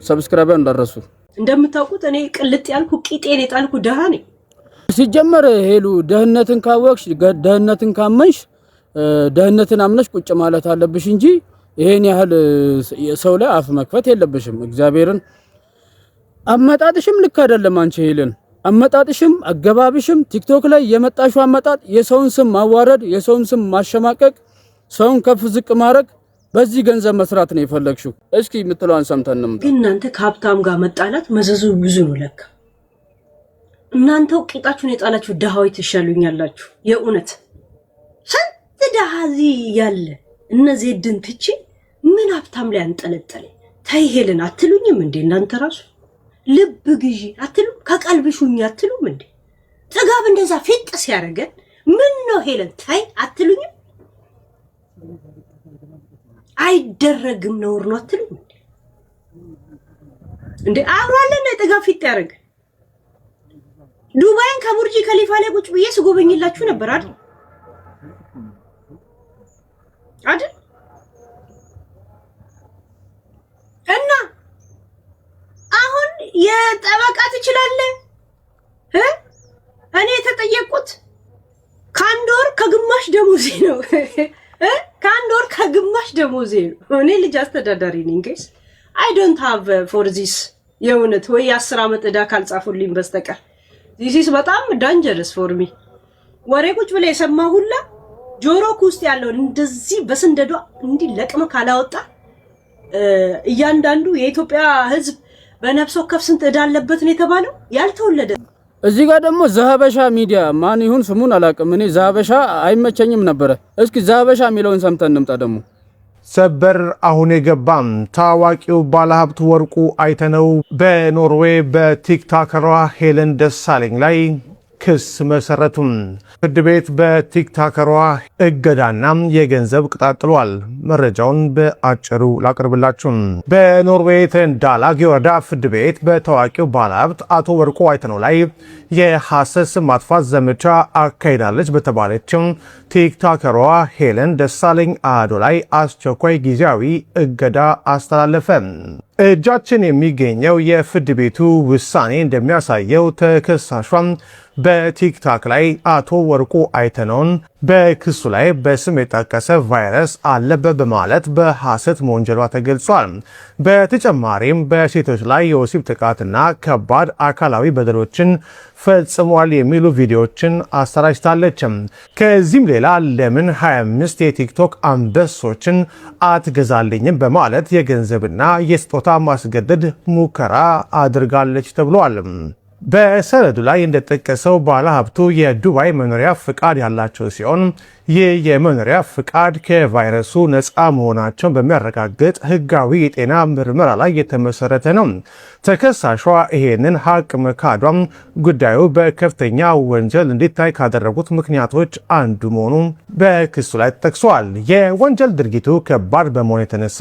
ሰብስክራይብ እንዳረሱ እንደምታውቁት እኔ ቅልጥ ያልኩ ቂጤን የጣልኩ ደሃ ነኝ። ሲጀመር ሄሉ ደህነትን ካወቅሽ ደህነትን ካመንሽ ደህነትን አምነሽ ቁጭ ማለት አለብሽ እንጂ ይሄን ያህል ሰው ላይ አፍ መክፈት የለብሽም። እግዚአብሔርን አመጣጥሽም ልክ አይደለም። አንቺ ሄለን አመጣጥሽም አገባብሽም ቲክቶክ ላይ የመጣሽው አመጣጥ የሰውን ስም ማዋረድ፣ የሰውን ስም ማሸማቀቅ፣ ሰውን ከፍ ዝቅ ማድረግ፣ በዚህ ገንዘብ መስራት ነው የፈለግሽው። እስኪ የምትለዋን ሰምተንም ግን እናንተ ከሀብታም ጋር መጣላት መዘዙ ብዙ ነው ለካ። እናንተው ቂጣችሁን የጣላችሁ ደሃዎች ትሻሉኛላችሁ። የእውነት ስንት ደሃ እዚህ ያለ እነዚህ ድን ትቺ ምን ሀብታም ላይ አንጠለጠለ። ተይ ሄለን አትሉኝም እንዴ? እናንተ ራሱ ልብ ግዢ አትሉ ከቀልብሹኝ አትሉም እንዴ? ጥጋብ እንደዛ ፊጥ ሲያደርገን ምን ነው ሄለን ተይ አትሉኝም? አይደረግም ነውር ነው አትሉም እንዴ? እንዴ አብራለን ጥጋብ ፊጥ ያደርገን። ዱባይን ከቡርጂ ከሊፋ ላይ ቁጭ ብዬ ስጎበኝላችሁ ነበር አይደል? አይደል? እና አሁን የጠበቃ ትችላለህ እኔ የተጠየቁት ከአንድ ወር ከግማሽ ደሞዜ ነው ከአንድ ወር ከግማሽ ደሞዜ ነው። እኔ ልጅ አስተዳዳሪ ነኝ ጋይስ። አይ ዶንት ሃቭ ፎር ዚስ የእውነት ወይ 10 ዓመት ዕዳ ካልጻፉልኝ በስተቀር this is በጣም dangerous for me። ወሬ ቁጭ ብለ የሰማ ሁላ ጆሮክ ውስጥ ያለውን እንደዚህ በስንደዷ እንዲ ለቅመ ካላወጣ እያንዳንዱ የኢትዮጵያ ሕዝብ በነፍስ ወከፍ ስንት ዕዳ አለበት ነው የተባለው ያልተወለደ። እዚህ ጋር ደግሞ ዘሀበሻ ሚዲያ ማን ይሁን ስሙን አላውቅም። እኔ ዘሀበሻ አይመቸኝም ነበር። እስኪ ዘሀበሻ የሚለውን ሰምተን እንምጣ። ደግሞ ሰበር አሁን የገባም ታዋቂው ባለሀብት ወርቁ አይተነው በኖርዌይ በቲክቶከሯ ሄለን ደሳለኝ ላይ ክስ መሰረቱም። ፍርድ ቤት በቲክቶከሯ እገዳና የገንዘብ ቅጣት ጥሏል። መረጃውን በአጭሩ ላቀርብላችሁ። በኖርዌይ ተንዳላግ ወረዳ ፍርድ ቤት በታዋቂው ባለሀብት አቶ ወርቁ አይተነው ላይ የሐሰት ስም ማጥፋት ዘመቻ አካሂዳለች በተባለችው ቲክቶከሯ ሄለን ደሳለኝ አዶ ላይ አስቸኳይ ጊዜያዊ እገዳ አስተላለፈ። እጃችን የሚገኘው የፍርድ ቤቱ ውሳኔ እንደሚያሳየው ተከሳሿም በቲክቶክ ላይ አቶ ወርቁ አይተነውን በክሱ ላይ በስም የጠቀሰ ቫይረስ አለበት በማለት በሐሰት መወንጀሏ ተገልጿል። በተጨማሪም በሴቶች ላይ የወሲብ ጥቃትና ከባድ አካላዊ በደሎችን ፈጽሟል የሚሉ ቪዲዮዎችን አሰራጭታለች። ከዚህም ሌላ ለምን 25 የቲክቶክ አንበሶችን አትገዛልኝም በማለት የገንዘብና የስጦታ ማስገደድ ሙከራ አድርጋለች ተብሏል። በሰነዱ ላይ እንደተጠቀሰው ባለሀብቱ የዱባይ መኖሪያ ፍቃድ ያላቸው ሲሆን ይህ የመኖሪያ ፍቃድ ከቫይረሱ ነፃ መሆናቸውን በሚያረጋግጥ ሕጋዊ የጤና ምርመራ ላይ የተመሰረተ ነው። ተከሳሿ ይሄንን ሀቅ መካዷም ጉዳዩ በከፍተኛ ወንጀል እንዲታይ ካደረጉት ምክንያቶች አንዱ መሆኑ በክሱ ላይ ተጠቅሷል። የወንጀል ድርጊቱ ከባድ በመሆኑ የተነሳ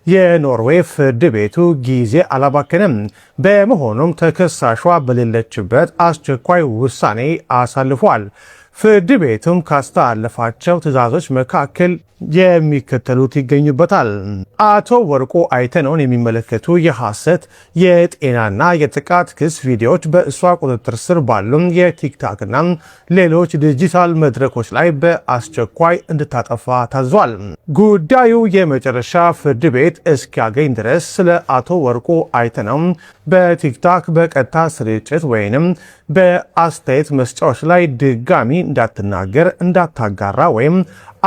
የኖርዌይ ፍርድ ቤቱ ጊዜ አላባከነም። በመሆኑም ተከሳሿ በሌለችበት አስቸኳይ ውሳኔ አሳልፏል። ፍርድ ቤቱም ካስተላለፋቸው ትዕዛዞች መካከል የሚከተሉት ይገኙበታል። አቶ ወርቁ አይተነውን የሚመለከቱ የሐሰት የጤናና የጥቃት ክስ ቪዲዮዎች በእሷ ቁጥጥር ስር ባሉ የቲክቶክና ሌሎች ዲጂታል መድረኮች ላይ በአስቸኳይ እንድታጠፋ ታዟል። ጉዳዩ የመጨረሻ ፍርድ ቤት እስኪያገኝ ድረስ ስለ አቶ ወርቁ አይተነው በቲክቶክ በቀጥታ ስርጭት ወይንም በአስተያየት መስጫዎች ላይ ድጋሚ እንዳትናገር፣ እንዳታጋራ ወይም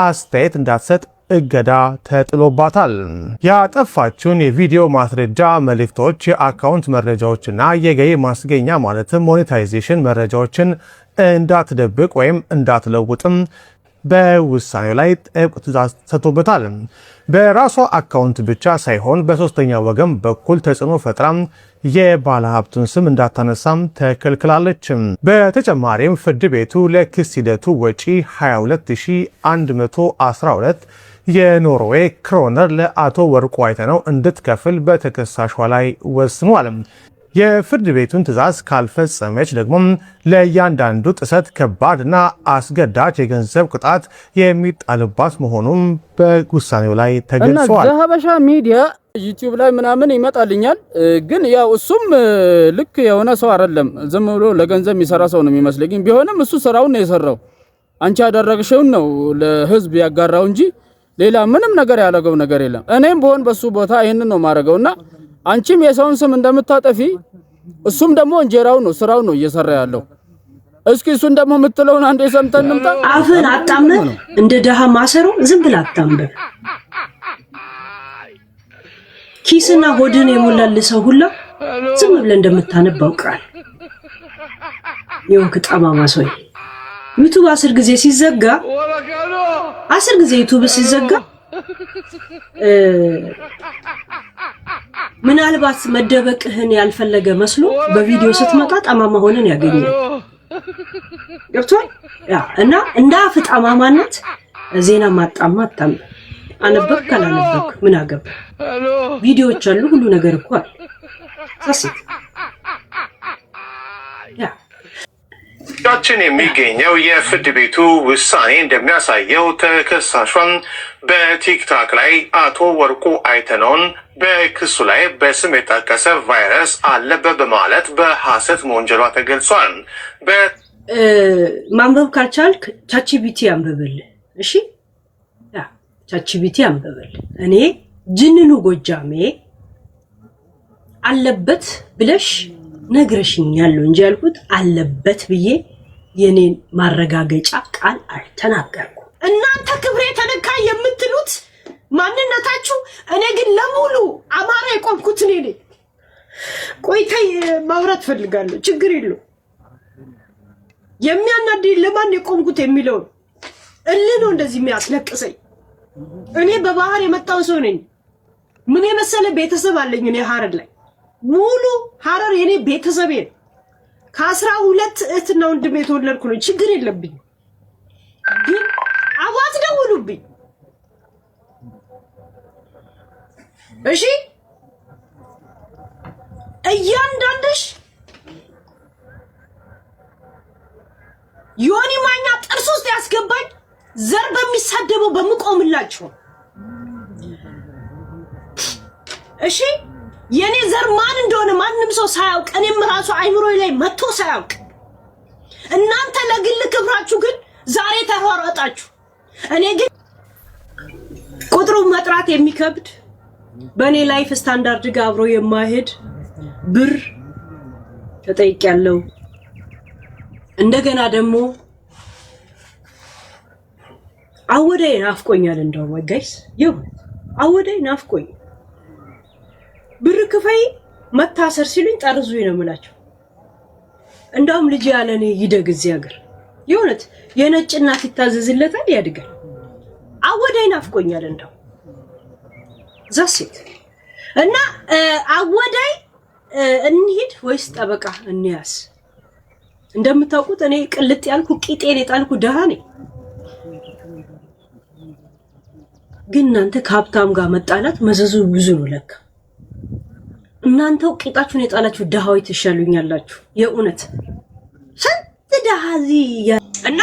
አስተያየት እንዳትሰጥ እገዳ ተጥሎባታል። ያጠፋችውን የቪዲዮ ማስረጃ መልእክቶች፣ የአካውንት መረጃዎችና የገቢ ማስገኛ ማለትም ሞኔታይዜሽን መረጃዎችን እንዳትደብቅ ወይም እንዳትለውጥም በውሳኔው ላይ ጥብቅ ትዕዛዝ ሰጥቶበታል። በራሷ አካውንት ብቻ ሳይሆን በሶስተኛ ወገን በኩል ተጽዕኖ ፈጥራ የባለሀብቱን ስም እንዳታነሳም ተከልክላለች። በተጨማሪም ፍርድ ቤቱ ለክስ ሂደቱ ወጪ 22112 የኖርዌይ ክሮነር ለአቶ ወርቁ አይተነው እንድትከፍል በተከሳሿ ላይ ወስኗል። የፍርድ ቤቱን ትዕዛዝ ካልፈጸመች ደግሞ ለእያንዳንዱ ጥሰት ከባድና አስገዳጅ የገንዘብ ቅጣት የሚጣልባት መሆኑን በውሳኔው ላይ ተገልጿል። እና ዘሀበሻ ሚዲያ ዩቲዩብ ላይ ምናምን ይመጣልኛል ግን ያው እሱም ልክ የሆነ ሰው አይደለም ዝም ብሎ ለገንዘብ የሚሰራ ሰው ነው የሚመስለኝ ቢሆንም እሱ ስራውን ነው የሰራው አንቺ ያደረግሽውን ነው ለህዝብ ያጋራው እንጂ ሌላ ምንም ነገር ያለገው ነገር የለም እኔም በሆን በሱ ቦታ ይሄንን ነው ማረገውና አንቺም የሰውን ስም እንደምታጠፊ እሱም ደግሞ እንጀራው ነው ስራው ነው እየሰራ ያለው እስኪ እሱን ደግሞ የምትለውን አንዴ ሰምተን እንምጣ አፍን አጣምበ እንደ ደሃ ማሰሮ ዝም ብላ አጣምበ ኪስና ሆድን የሞላል ሰው ሁላ ዝም ብለ እንደምታነባው ቃል የወክ ጠማማ ሰው ዩቲዩብ 10 ጊዜ ሲዘጋ 10 ጊዜ ዩቲዩብ ሲዘጋ ምናልባት መደበቅህን ያልፈለገ መስሎ በቪዲዮ ስትመጣ ጠማማ ሆነን ያገኛል ገብቷል ያ እና እንደ አፍ ጠማማነት ዜና ማጣማጣም አነበብክ አላነበብክ ምን አገባ ቪዲዮዎች አሉ ሁሉ ነገር እኮ አለ ሳሲት ያ ዳችን የሚገኘው የፍርድ ቤቱ ውሳኔ እንደሚያሳየው ተከሳሿን በቲክቶክ ላይ አቶ ወርቁ አይተነውን በክሱ ላይ በስም የጠቀሰ ቫይረስ አለበት በማለት በሐሰት ወንጀሏ ተገልጿል። ማንበብ ካልቻልክ ቻቺቢቲ አንብብል እሺ ያ ቻቺቢቲ አንብብል እኔ ጅንኑ ጎጃሜ አለበት ብለሽ ነግረሽኛል እንጂ ያልኩት አለበት ብዬ የኔን ማረጋገጫ ቃል አልተናገርኩ እናንተ ክብሬ ተነካ የምትሉት ማንነታችሁ እኔ ግን ለሙሉ አማራ የቆምኩት እኔ ነኝ ቆይተይ ማውራት ፈልጋለሁ ችግር የለው የሚያናድይ ለማን የቆምኩት የሚለው እልህ እንደዚህ የሚያስለቅሰኝ እኔ በባህር የመጣው ሰው ነኝ ምን የመሰለ ቤተሰብ አለኝ እኔ ሐረር ላይ ሙሉ ሐረር የኔ ቤተሰብ ነው ከ12 እህትና ወንድም የተወለድኩ ነው ችግር የለብኝ ግን አዋት ደውሉብኝ እሺ እያንዳንድሽ ዮኒ ማኛ ጥርስ ውስጥ ያስገባኝ ዘር በሚሳደበው በመቆምላችሁ እሺ የኔ ዘር ማን እንደሆነ ማንንም ሰው ሳያውቅ እኔም ራሱ አይምሮዬ ላይ መጥቶ ሳያውቅ እናንተ ለግል ክብራችሁ ግን ዛሬ ተሯሯጣችሁ እኔ ግን ቁጥሩ መጥራት የሚከብድ በኔ ላይፍ ስታንዳርድ ጋር አብሮ የማይሄድ ብር ተጠይቄያለሁ እንደገና ደግሞ አወዳይ ናፍቆኛል እንደው ጋይስ ይው አወዳይ ናፍቆኝ ብር ክፈይ መታሰር ሲሉኝ ጠርዙኝ ነው የምላቸው እንደውም ልጅ ያለኔ ይደግ እዚህ ሀገር የሆነት የነጭ እናት ይታዘዝለታል ያድጋል አወዳይ ናፍቆኛል እንደው ዛሴት እና አወዳይ እንሂድ ወይስ ጠበቃ እንያስ እንደምታውቁት እኔ ቅልጥ ያልኩ ቂጤን የጣልኩ ደሃ ነኝ ግን እናንተ ከሀብታም ጋር መጣላት መዘዙ ብዙ ነው ለካ እናንተው ቂጣችሁን የጣላችሁ ደሃዎች ትሻሉኛላችሁ የኡነት ስንት ደሃዚ እና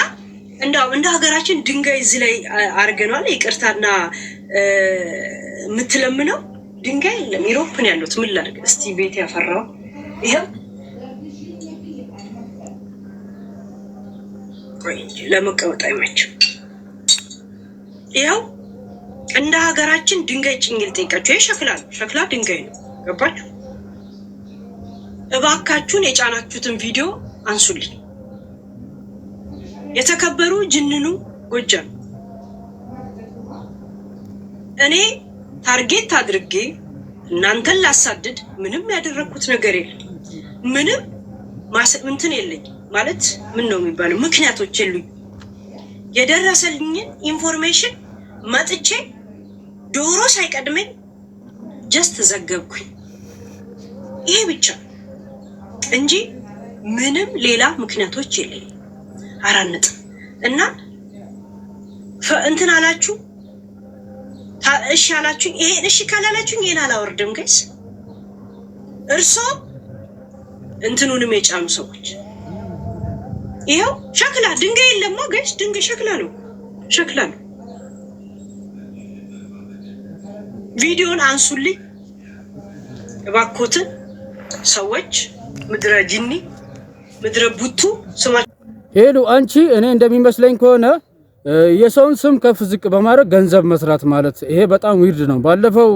እንደው እንደ ሀገራችን ድንጋይ እዚህ ላይ አርገናል ይቅርታና ምትለምነው ድንጋይ የለም ኢሮፕን ያሉት ምን ላድርግ እስቲ ቤት ያፈራው ይሄው ለመቀመጥ አይመችም ይሄው እንደ ሀገራችን ድንጋይ ጭንግል ጠይቃችሁ ሸክላ ድንጋይ ነው ገባችሁ እባካችሁን የጫናችሁትን ቪዲዮ አንሱልኝ የተከበሩ ጅንኑ ጎጃም እኔ ታርጌት አድርጌ እናንተን ላሳድድ ምንም ያደረኩት ነገር የለም ምንም እንትን የለኝ ማለት ምን ነው የሚባለው ምክንያቶች የሉኝ የደረሰልኝ ኢንፎርሜሽን መጥቼ ዶሮ ሳይቀድመኝ ጀስት ዘገብኩኝ ይሄ ብቻ እንጂ ምንም ሌላ ምክንያቶች የለኝ አራንጥ እና እንትን አላችሁ እሺ አላችሁ ይሄን እሺ ካላላችሁ ይሄን አላወርድም ጋይስ እርሶ እንትኑንም የጫኑ ሰዎች ይሄው ሸክላ ድንጋይ የለማ ጋይስ ድንጋይ ሸክላ ነው ቪዲዮን አንሱልኝ እባክዎትን ሰዎች ምድረ ጂኒ ምድረ ቡቱ ስማ ሄሉ አንቺ እኔ እንደሚመስለኝ ከሆነ የሰውን ስም ከፍ ዝቅ በማድረግ ገንዘብ መስራት ማለት ይሄ በጣም ዊርድ ነው። ባለፈው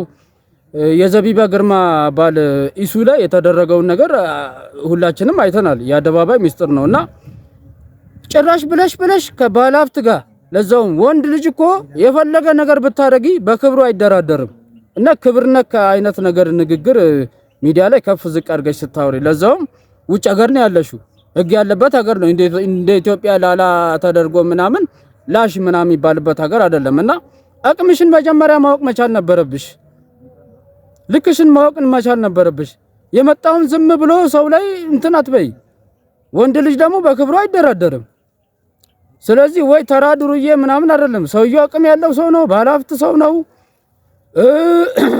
የዘቢባ ግርማ ባል ኢሱ ላይ የተደረገውን ነገር ሁላችንም አይተናል። የአደባባይ ሚስጥር ነውና ጭራሽ ብለሽ ከባለሀብት ጋር ለዛውም ወንድ ልጅ እኮ የፈለገ ነገር ብታረጊ በክብሩ አይደራደርም። እና ክብር ነክ አይነት ነገር ንግግር ሚዲያ ላይ ከፍ ዝቅ አድርገሽ ስታወሪ ለዛውም ውጭ ሀገር ነው ያለሽው፣ ህግ ያለበት ሀገር ነው። እንደ ኢትዮጵያ ላላ ተደርጎ ምናምን ላሽ ምናምን የሚባልበት ሀገር አይደለም። እና አቅምሽን መጀመሪያ ማወቅ መቻል ነበረብሽ። ልክሽን ማወቅን መቻል ነበረብሽ። የመጣውን ዝም ብሎ ሰው ላይ እንትን አትበይ። ወንድ ልጅ ደግሞ በክብሩ አይደራደርም። ስለዚህ ወይ ተራድሩዬ ምናምን አይደለም። ሰውየው አቅም ያለው ሰው ነው፣ ባለሀብት ሰው ነው።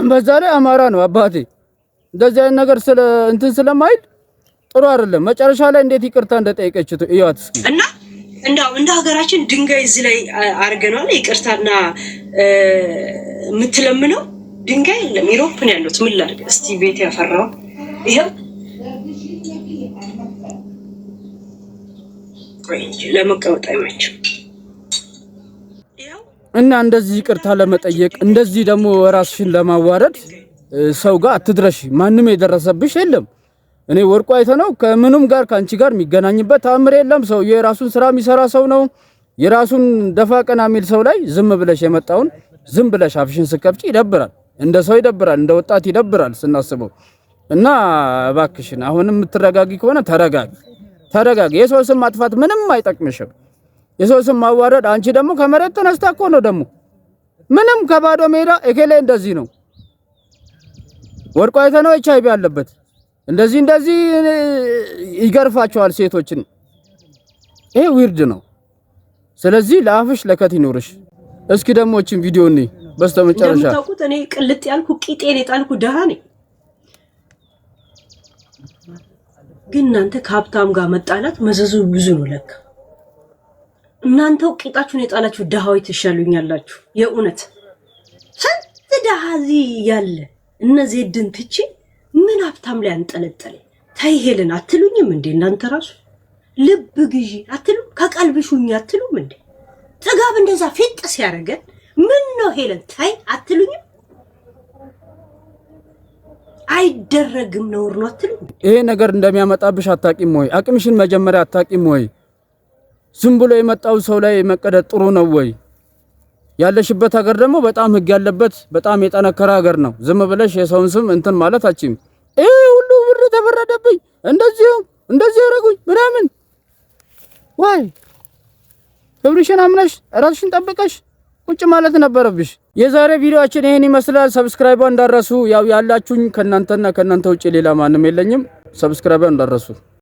በዛ ላይ አማራ ነው አባቴ። እንደዚህ አይነት ነገር እንትን ስለማይል ጥሩ አይደለም። መጨረሻ ላይ እንዴት ይቅርታ እንደጠየቀችው እያት እስኪ እና እንደ ሀገራችን ድንጋይ እዚህ ላይ አርገናል። ይቅርታና የምትለምነው ድንጋይ የለም። ኢሮፕን ያሉት ምን ላድርግ እስቲ ቤት ያፈራው ይሄው ለመቀመጥ አይመችም። እና እንደዚህ ይቅርታ ለመጠየቅ እንደዚህ ደግሞ ራስሽን ለማዋረድ ሰው ጋር አትድረሽ። ማንም የደረሰብሽ የለም። እኔ ወርቁ አይተነው ከምንም ጋር ካንቺ ጋር የሚገናኝበት ታምር የለም። ሰው የራሱን ስራ የሚሰራ ሰው ነው። የራሱን ደፋ ቀና የሚል ሰው ላይ ዝም ብለሽ የመጣውን ዝም ብለሽ አፍሽን ስከፍጪ ይደብራል። እንደ ሰው ይደብራል፣ እንደ ወጣት ይደብራል ስናስበው። እና እባክሽን አሁንም የምትረጋጊ ከሆነ ተረጋጊ። የሰው ስም ማጥፋት ምንም አይጠቅምሽም። የሰው ስም ማዋረድ። አንቺ ደግሞ ከመሬት ተነስታ እኮ ነው ደግሞ ምንም ከባዶ ሜዳ እከሌ እንደዚህ ነው ወርቁ አይተነው ኤችአይቪ አለበት እንደዚህ ይገርፋቸዋል ሴቶችን። ይሄ ዊርድ ነው። ስለዚህ ለአፍሽ ለከት ይኖርሽ። እስኪ ደግሞ እቺን ቪዲዮ ነይ በስተመጨረሻ እንደምታውቁት እኔ ቅልጥ ያልኩ ቂጤን የጣልኩ ደሃ ነኝ። ግን እናንተ ከሀብታም ጋር መጣላት መዘዙ ብዙ ነው ለካ። እናንተው ቂጣችሁን የጣላችሁ ደሃዎች ትሻሉኛላችሁ። የእውነት ስንት ደሃ እዚህ ያለ እነዚህ ድን ትቼ ምን ሀብታም ላይ አንጠለጠለ። ታይ ሄለን አትሉኝም እንዴ? እናንተ ራሱ ልብ ግዢ አትሉ ከቀልብሹኝ አትሉም እንዴ? ጥጋብ እንደዛ ፊጥ ሲያረገን ምን ነው ሄለን ታይ አትሉኝም? አይደረግም ነውር ነው አትሉም? ይሄ ነገር እንደሚያመጣብሽ አታቂም ወይ? አቅምሽን መጀመሪያ አታቂም ወይ? ዝም ብሎ የመጣው ሰው ላይ መቀደድ ጥሩ ነው ወይ? ያለሽበት ሀገር ደግሞ በጣም ህግ ያለበት በጣም የጠነከረ ሀገር ነው። ዝም ብለሽ የሰውን ስም እንትን ማለት አችም ሁሉ ብር ተበረደብኝ እንደዚህ ያረጉኝ ምናምን ወይ ክብርሽን አምነሽ ራስሽን ጠብቀሽ ቁጭ ማለት ነበረብሽ። የዛሬ ቪዲዮአችን ይሄን ይመስላል። ሰብስክራይብ እንዳረሱ። ያው ያላችሁኝ ከናንተ ውጪ ሌላ ማንም የለኝም። ሰብስክራይብ እንዳረሱ